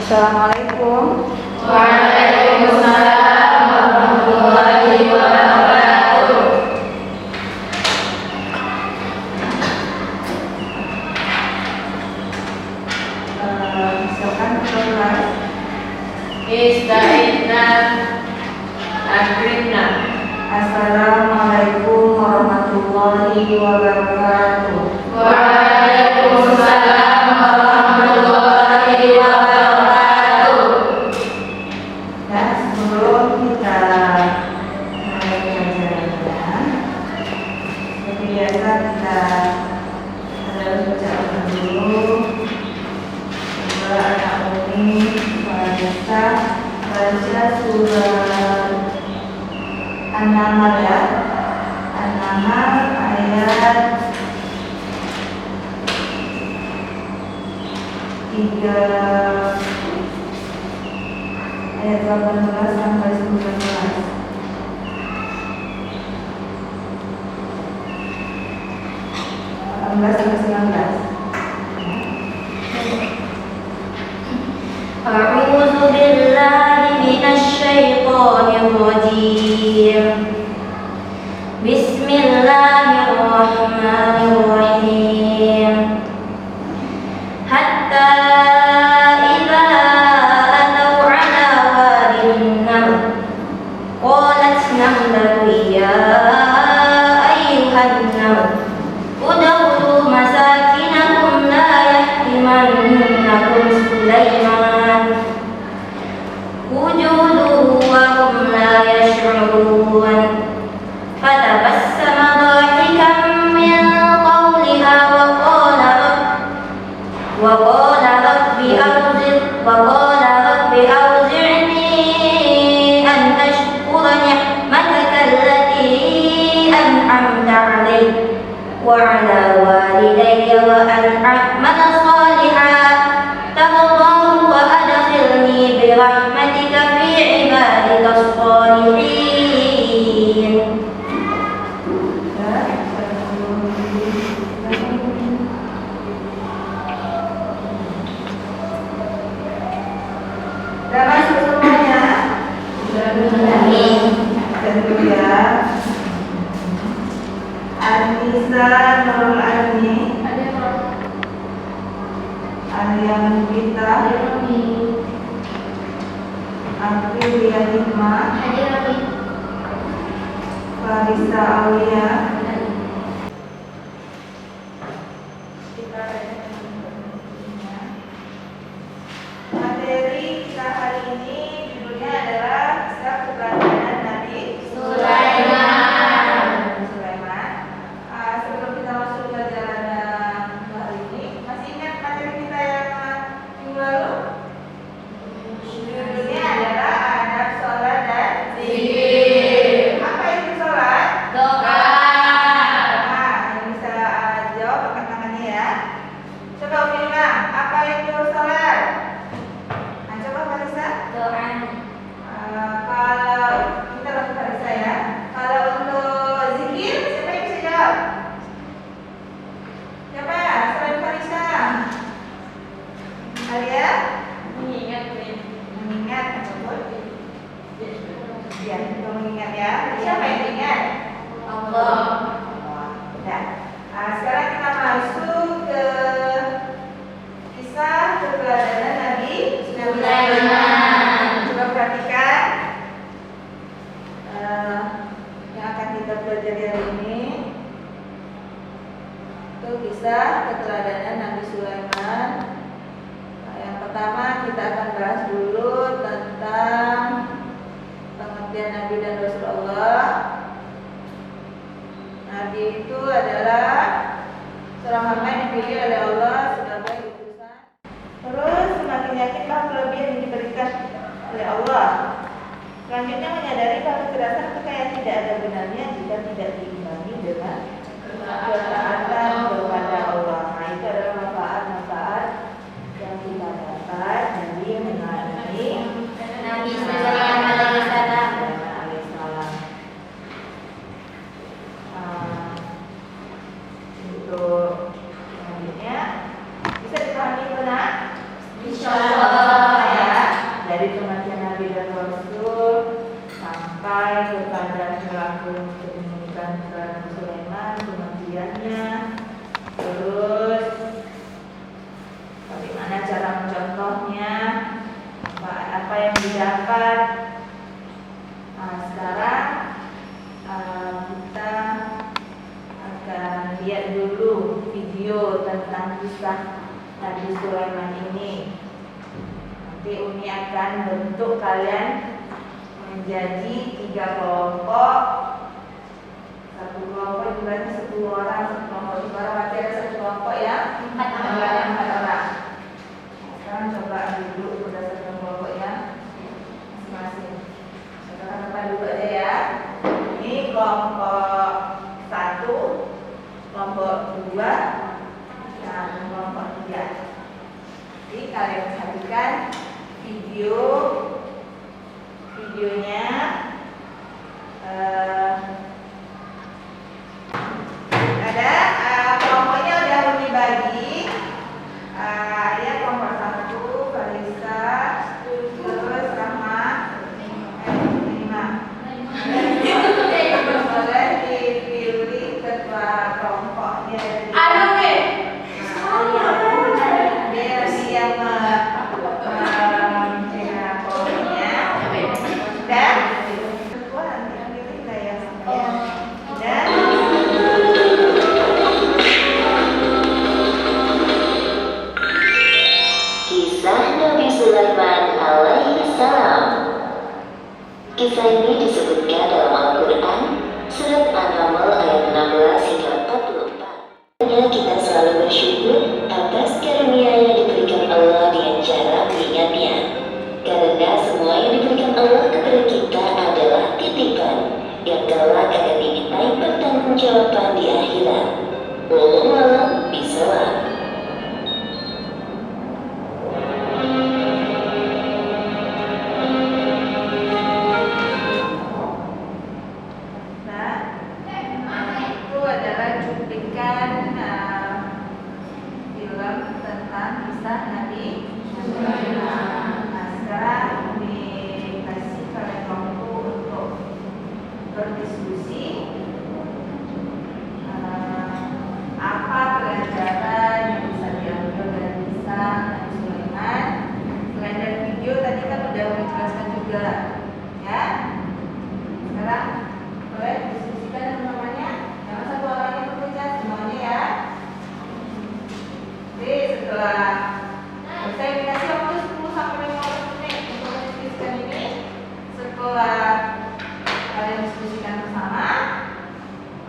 Assalamualaikum. Waalaikumsalam warahmatullahi wabarakatuh. Silakan kelas. Ista'inna akrimna. Assalamualaikum warahmatullahi wabarakatuh. Waalaikumsalam warahmatullahi wabarakatuh. Ya, sebelum kita mulai pelajarannya, seperti biasa kita harus bacakan dulu surah Al-Mu'min. Kita baca surah An-Nahl ya. An-Nahl ayat 18 sampai 19. أعوذ بالله من الشيطان الرجيم. بسم الله الرحمن الرحيم. حتى إذا أتوا على واد النمل قالت نملة يا أيها النمل ادخلوا مساكنكم لا يحطمنكم سليمان وجوده وهم لا يشعرون. فتبسم ضاحكا من قولها وقال رب أوزعني أن أشكر نعمتك التي أنعمت علي وعلى والدي وأن أعمل صالحا ترضاه وأدخلني برحمتك في عبادك الصالحين. Sudah masuk semuanya? Amin. Dan dulu ya. Anissa Nurul Azmi, Alia Mubita, Aprilia Hikmah, Farisa Aulia. Materi kita hari ini judulnya adalah kisah keteladanan Nabi Sulaiman. Sebelum kita masuk ke pelajaran hari ini, masih ingat materi kita yang minggu lalu? Judulnya adalah adab sholat dan zikir. Apa itu sholat? Doa. Yang bisa jawab angkat tangannya ya. Coba Umi, apa itu sholat? Coba Farisa. Doa. Kalau kita lakukan Farisa ya. Kalau untuk zikir, siapa yang bisa jawab? Siapa? Selain Farisa. Alia? Mengingat ataupun? Ya, kita mengingat ya. Siapa yang mengingat? Allah. Ya. Sekarang kita masuk ke kisah keteladanan Nabi Sulaiman. Coba perhatikan yang akan kita pelajari hari ini. Itu kisah keteladanan Nabi Sulaiman. Yang pertama kita akan bahas dulu tentang pengertian Nabi dan Rasulullah. Nabi itu adalah seorang hamba yang dipilih oleh Allah sebagai utusan. Terus semakin yakin bahwa kelebihan yang diberikan oleh Allah. Selanjutnya menyadari bahwa kecerdasan kekayaan tidak ada benarnya jika tidak diimbangi dengan ketaatan kepada Allah. Nah, itu adalah manfaat-manfaat yang kita dapat dari mengalami Nabi Sulaiman alaihissalam. Untuk selanjutnya bisa dipahami benar? Insyaallah. lihat dulu video tentang kisah Nabi Sulaiman ini. Nanti Umi akan bentuk kalian menjadi 3 kelompok. Satu kelompok jumlahnya 10 orang, satu kelompok jumlah berarti ada 1 kelompok ya, 4 orang. Sekarang coba duduk berdasarkan kelompok yang masing-masing. Sekarang tempat duduk aja ya. Ini kelompok 1, kelompok 2, dan kelompok 3. Jadi kalian perhatikan videonya. Ada kelompoknya udah Umi bagi. Ya kelompok 1 Kalisa, terus Rahma, 5. Boleh dipilih ketua kelompoknya dari biar dia kelompoknya dan ketua nanti pilih nggak ya dan Kisah Nabi Sulaiman alaihi salam. Kisah ini disebutkan dalam Al-Quran, surat An-Naml ayat 16 hingga 44. Kita selalu bersyukur atas karunia yang diberikan Allah dengan cara mengingatnya. Karena semua yang diberikan Allah kepada kita adalah titipan yang kelak akan dimintai pertanggungjawaban di akhirat. Wallahu a'lam bishawab. itu adalah cuplikan film tentang kisah Nabi Sulaiman. Nah, sekarang dikasih kalian waktu untuk berdiskusi apa pelajaran yang bisa diambil dari kisah Nabi Sulaiman. Selain dari video tadi kan udah menjelaskan juga, ya. Sekarang boleh diskusikan semuanya. Jangan satu orang yang bekerja semuanya ya. Jadi setelah saya dikasih waktu 10 sampai 15 menit untuk mendiskusikan ini. Setelah kalian diskusikan bersama,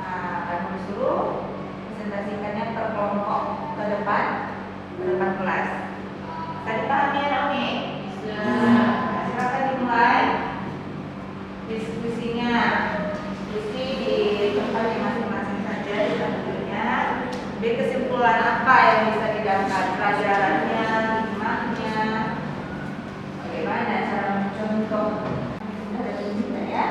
kalian disuruh presentasikannya per kelompok ke depan kelas. Tadi pahami ya Naomi? Silakan dimulai diskusinya. Diskusi di tempat yang masing-masing saja di selanjutnya. Jadi kesimpulan apa yang bisa didapat, pelajarannya, hikmahnya, bagaimana cara mencontoh. Ada juga ya.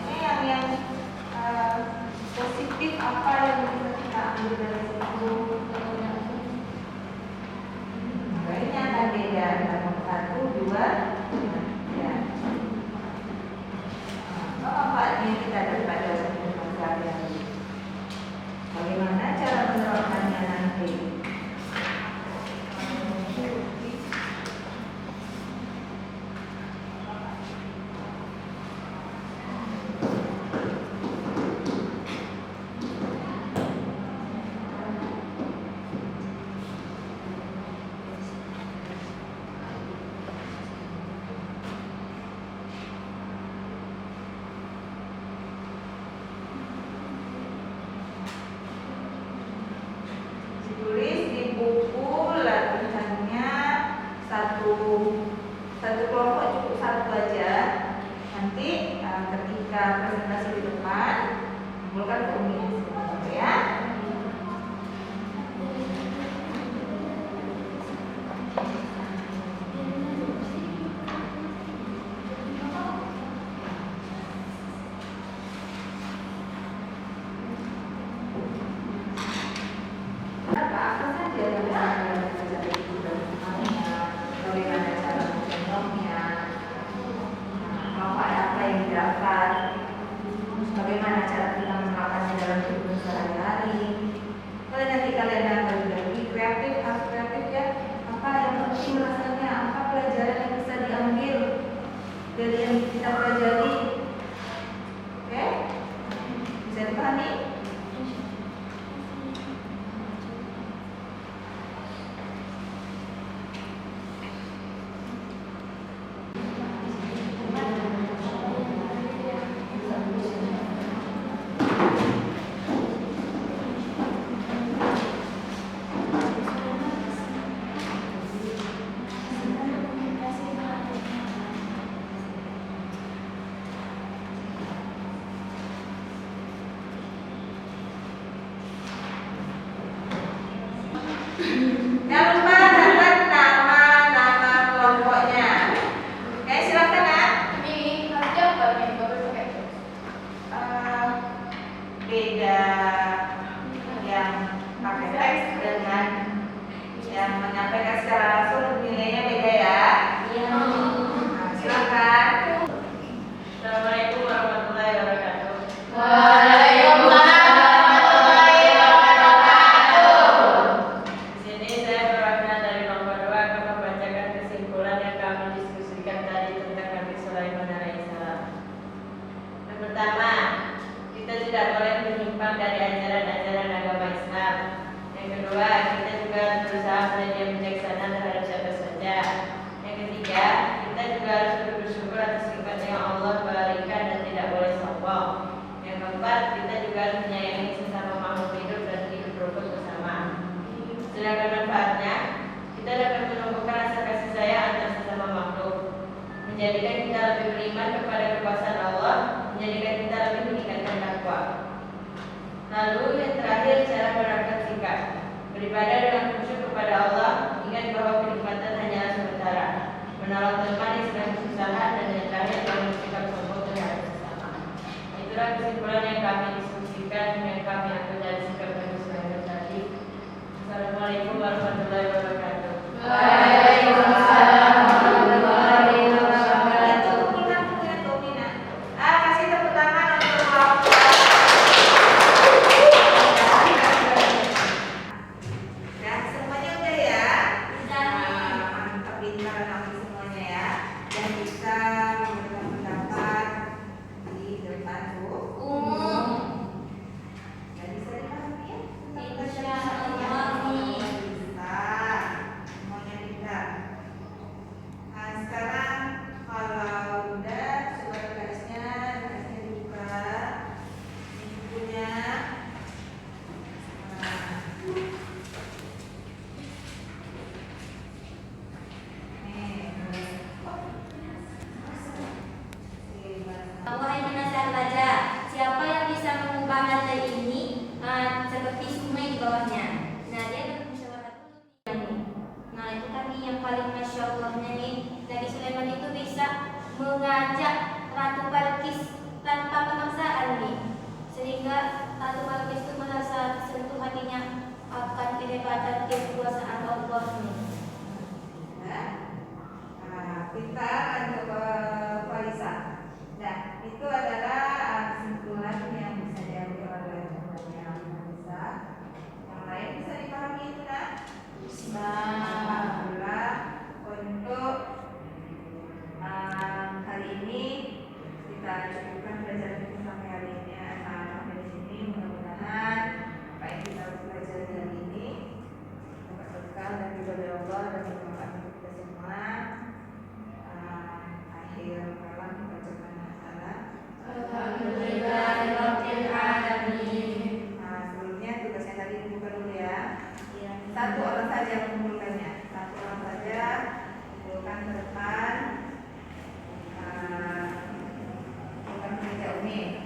Ini yang positif apa yang bisa kita ambil dari situ. Ini akan beda antara 1, 2, ya. Manfaatnya kita dapat dari masalah. Bagaimana cara menerapkannya nanti? Ditulis di buku latihannya satu kelompok cukup 1 aja. Nanti ketika presentasi di depan kumpulkan ke Umi ya. Apa saja yang bisa kalian pelajari itu dari semuanya, bagaimana cara mencontohnya, manfaat apa yang didapat, terus bagaimana cara kita menerapkannya dalam kehidupan sehari-hari. Nanti kalian akan lebih kreatif, harus kreatif ya. Apa yang penting rasanya, apa pelajaran yang bisa diambil dari yang kita pelajari. pertama, kita tidak boleh menyimpang dari ajaran-ajaran agama Islam. Yang kedua, kita juga harus berusaha menjadi bijaksana terhadap siapa saja. Yang ketiga, kita juga harus bersyukur atas nikmat yang Allah berikan dan tidak boleh sombong. Yang keempat, kita juga harus menyayangi sesama makhluk hidup dan hidup rukun bersama. Sedangkan manfaatnya, kita dapat menumbuhkan rasa kasih sayang antar sesama makhluk, menjadikan kita lebih beriman kepada kekuasaan Allah, menjadikan kita lebih meningkatkan takwa. Lalu yang terakhir, cara menerapkan sikap beribadah dengan khusyuk kepada Allah. Ingat bahwa kenikmatan hanyalah sementara. Menolong teman yang sedang kesusahan, dan yang terakhir dalam bersikap sombong terhadap sesama. Itulah kesimpulan yang kami diskusikan, yang kami ambil dari sikap Nabi Sulaiman tadi. Assalamualaikum warahmatullahi wabarakatuh. Waalaikumsalam warahmatullahi wabarakatuh. Kasih tepuk tangan untuk Allah. Nah, semuanya udah ya? Mantap, pintar anak semuanya ya. Dan bisa memberikan pendapat di depan umum. Dan bisa dipahami ya? Insya Allah. Bisa. Semuanya pintar. Nah, sekarang kalau udah coba tugasnya dibuka. Ini bukunya. Wahai penasihat baca, siapa yang bisa mengubah hal ini seperti sungai di bawahnya? Nah, dia bermusyawarah dulu. Nah, itu tadi yang paling masya Allahnya nih, Nabi Sulaiman itu bisa mengajak Ratu Balkis tanpa pemaksaan nih, sehingga Ratu Balkis itu merasa sentuh hatinya akan kehebatan kekuasaan Allah nih. Pintar untuk Falisa. Nah, itu adalah kesimpulan yang bisa diambil oleh Falisa. Yang lain bisa dipahami itu, nak? Alhamdulillah. Untuk hari ini kita cukupkan pelajaran kita sampai hari ini. Sampai di sini, mudah-mudahan apa yang kita belajar hari ini dapat berkah dan ridho Allah dan bermanfaat untuk kita semua. Akhir kalam kita ucapkan Alhamdulillahirabbil alamin. sebelumnya tugasnya tadi dibuka dulu ya. Satu orang saja mengumpulkannya. Satu orang saja kumpulkan ke depan. Bukan meja Umi.